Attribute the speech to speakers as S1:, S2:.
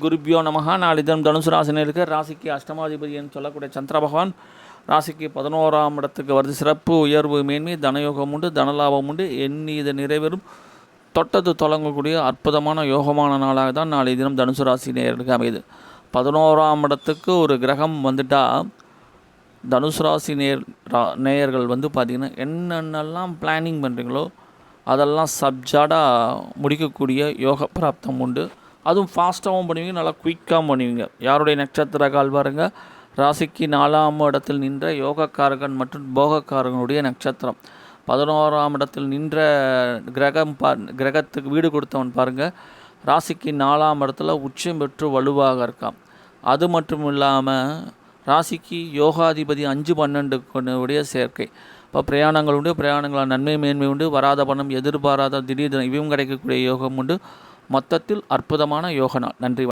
S1: குருபியோ நமகா. நாளை தினம் தனுசு ராசினருக்கு ராசிக்கு அஷ்டமாதிபதி என்று சொல்லக்கூடிய சந்திர பகவான் ராசிக்கு 11ஆம் இடத்துக்கு வருது. சிறப்பு உயர்வு மேன்மை தனயோகம் உண்டு, தனலாபம் உண்டு, எண்ணி இது நிறைவேறும் தொட்டது தொடங்கக்கூடிய அற்புதமான யோகமான நாளாக தான் நாளை தினம் தனுசு ராசி நேயர்களுக்கு அமையுது. 11ஆம் இடத்துக்கு ஒரு கிரகம் வந்துட்டால் தனுசு ராசி நேயர்கள் பார்த்திங்கன்னா என்னென்னலாம் பிளானிங் பண்ணுறீங்களோ அதெல்லாம் சப்ஜாடாக முடிக்கக்கூடிய யோக பிராப்தம் உண்டு. அதுவும் ஃபாஸ்ட்டாகவும் பண்ணுவீங்க, நல்லா குயிக்காகவும் பண்ணுவீங்க. யாருடைய நட்சத்திர கால் பாருங்கள், ராசிக்கு 4ஆம் இடத்தில் நின்ற யோகக்காரகன் மற்றும் போகக்காரகனுடைய நட்சத்திரம். 11ஆம் இடத்தில் நின்ற கிரகத்துக்கு வீடு கொடுத்தவன் பாருங்கள், ராசிக்கு 4ஆம் இடத்துல உச்சம் பெற்று வலுவாக இருக்கான். அது மட்டும் இல்லாமல் ராசிக்கு யோகாதிபதி 5-12 சேர்க்கை. இப்போ பிரயாணங்கள் உண்டு, பிரயாணங்களால் நன்மை மேன்மை உண்டு, வராத பணம் எதிர்பாராத திடீர் இவையும் கிடைக்கக்கூடிய யோகம் உண்டு. மொத்தத்தில் அற்புதமான யோக நாள். நன்றி.